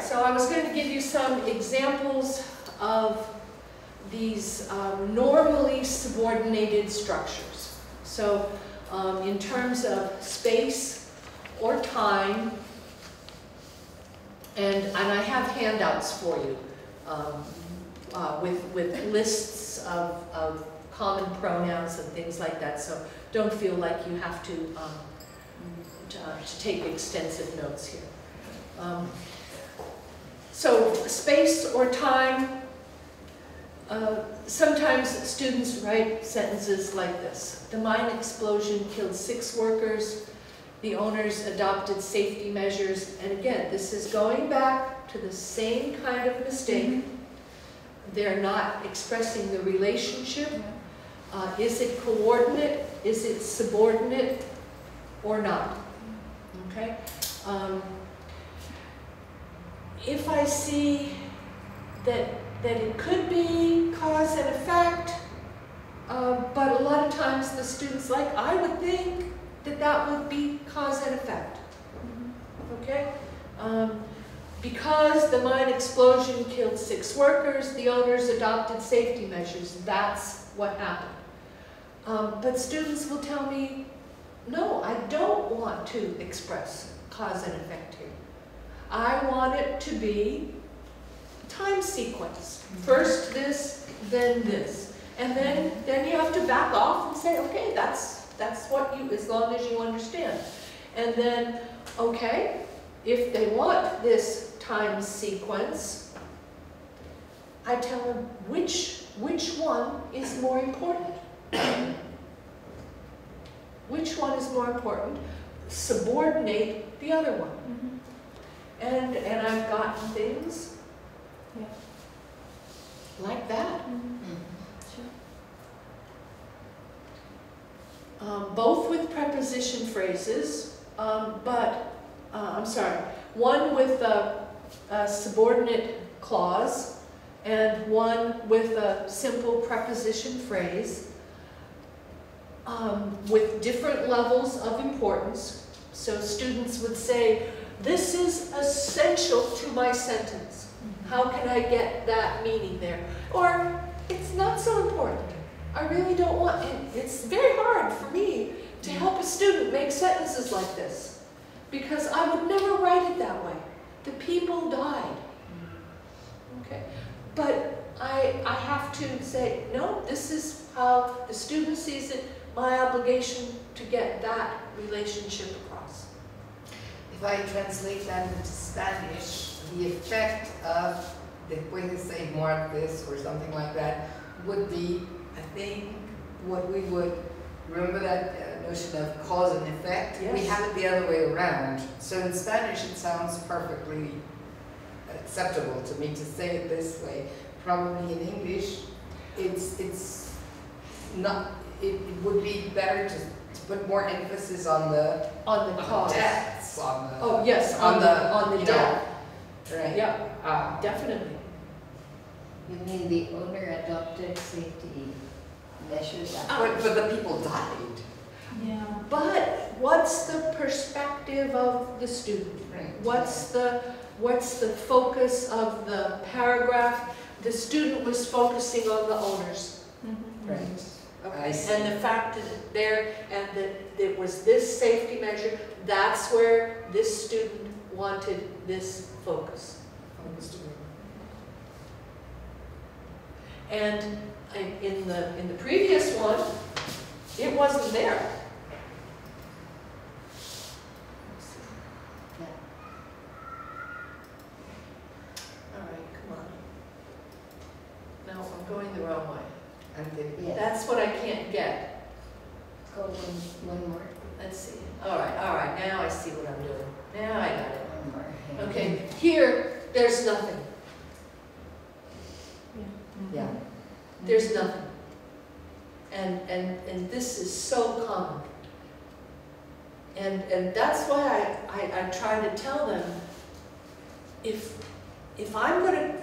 so I was going to give you some examples of these normally subordinated structures. So in terms of space or time, and I have handouts for you with lists of common pronouns and things like that, so don't feel like you have to take extensive notes here. So space or time, sometimes students write sentences like this. The mine explosion killed 6 workers. The owners adopted safety measures. And again, this is going back to the same kind of mistake. They're not expressing the relationship. Is it coordinate? Is it subordinate or not? Okay. If I see that it could be cause and effect, but a lot of times the students like, I would think that would be cause and effect. Okay? Because the mine explosion killed 6 workers, the owners adopted safety measures. That's what happened. But students will tell me, no, I don't want to express cause and effect here. I want it to be time sequence. First this, then this. And then you have to back off and say, okay, that's what you, as long as you understand. And then, okay, if they want this time sequence, I tell them which one is more important. Which one is more important? Subordinate the other one. And I've gotten things like that. Both with preposition phrases, I'm sorry, one with a subordinate clause and one with a simple preposition phrase, with different levels of importance. So students would say, this is essential to my sentence. How can I get that meaning there? Or, it's not so important. I really don't want it. It's very hard for me to help a student make sentences like this, because I would never write it that way. The people died. Okay, but I have to say, no, this is how the student sees it, my obligation to get that relationship across. If I translate that into Spanish, the effect of después de 6 muertes or something like that would be, I think, what we would, remember that notion of cause and effect? Yes. We have it the other way around. So in Spanish it sounds perfectly acceptable to me to say it this way. Probably in English it's not, it would be better to put more emphasis on the cause. Deaths, on the, oh yes, on the death. Right. Yeah, definitely. You mean the owner adopted safety measures? But the people died. Yeah. But what's the perspective of the student? Right. What's the focus of the paragraph? The student was focusing on the owners. Right. Okay. And the fact that there, and that it was this safety measure, that's where this student wanted this focus. And in the previous one, it wasn't there. All right, come on. No, I'm going the wrong way. Yes. That's what I can't get. Go one more. Let's see. All right, now I see what I'm doing. Now I got it. One more. Okay, here, there's nothing. Yeah. There's nothing. And this is so common. And that's why I try to tell them, if I'm gonna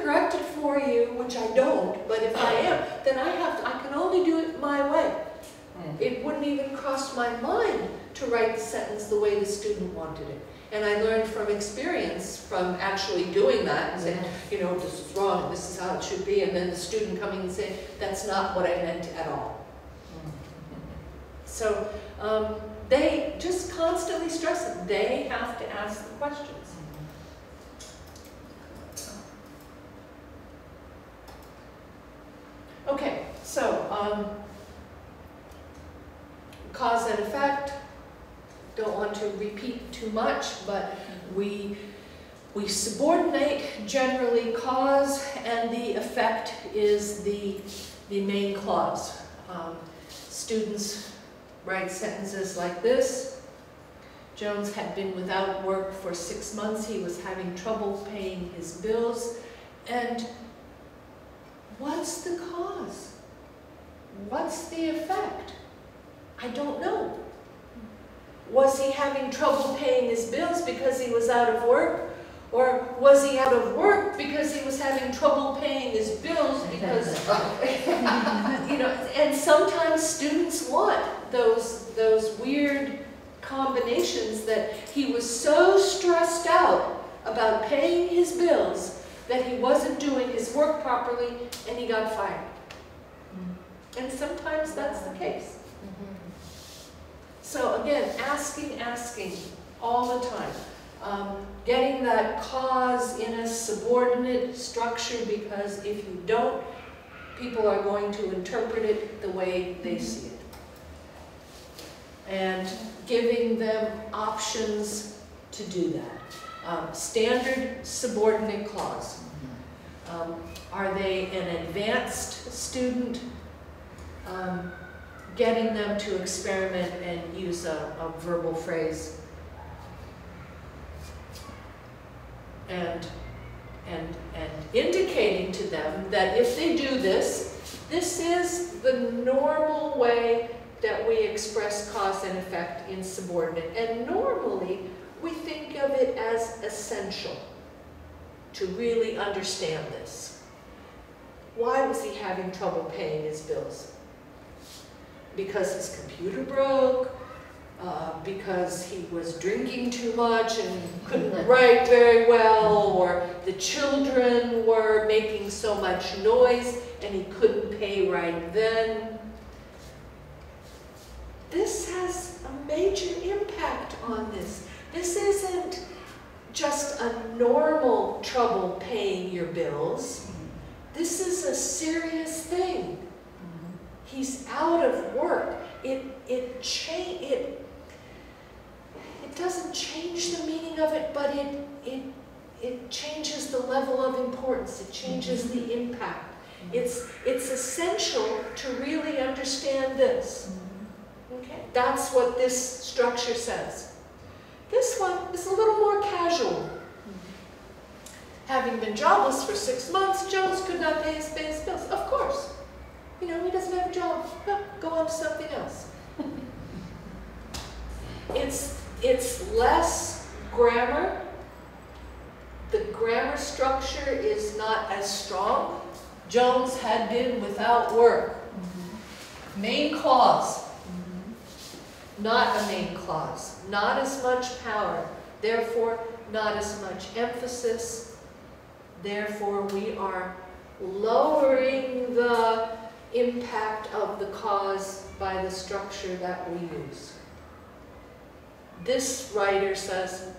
correct it for you, which I don't, but if I am, then I can only do it my way. It wouldn't even cross my mind to write the sentence the way the student wanted it. And I learned from experience, from actually doing that, and saying, you know, this is wrong, and this is how it should be, and then the student coming and saying, that's not what I meant at all. So they just constantly stress it. They have to ask the questions. Okay, so cause and effect. Don't want to repeat too much, but we subordinate generally cause, and the effect is the main clause. Students write sentences like this. Jones had been without work for 6 months. He was having trouble paying his bills. And what's the cause? What's the effect? I don't know. Was he having trouble paying his bills because he was out of work? Or was he out of work because he was having trouble paying his bills because, you know, and sometimes students want those weird combinations that he was so stressed out about paying his bills that he wasn't doing his work properly and he got fired. And sometimes that's the case. So again, asking all the time. Getting that cause in a subordinate structure, because if you don't, people are going to interpret it the way they see it. And giving them options to do that. Standard subordinate clause. Are they an advanced student? Getting them to experiment and use a verbal phrase. And indicating to them that if they do this, this is the normal way that we express cause and effect in subordinate. And normally, we think of it as essential to really understand this. Why was he having trouble paying his bills? Because his computer broke, because he was drinking too much and couldn't write very well, or the children were making so much noise and he couldn't pay right then. This has a major impact on this. This isn't just a normal trouble paying your bills. This is a serious thing. He's out of work. It doesn't change the meaning of it, but it changes the level of importance. It changes the impact. It's essential to really understand this. Okay, that's what this structure says. This one is a little more casual. Having been jobless for 6 months, Jones could not pay his bills. Of course. You know, he doesn't have a job. Well, go on to something else. It's less grammar. The grammar structure is not as strong. Jones had been without work. Main clause. Not a main clause. Not as much power. Therefore, not as much emphasis. Therefore, we are lowering the impact of the cause by the structure that we use. This writer says,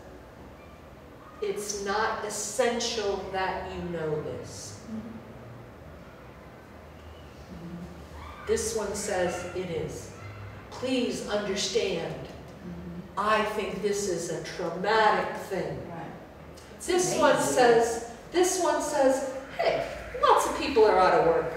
it's not essential that you know this. This one says it is. Please understand. I think this is a traumatic thing. This one says, hey, lots of people are out of work.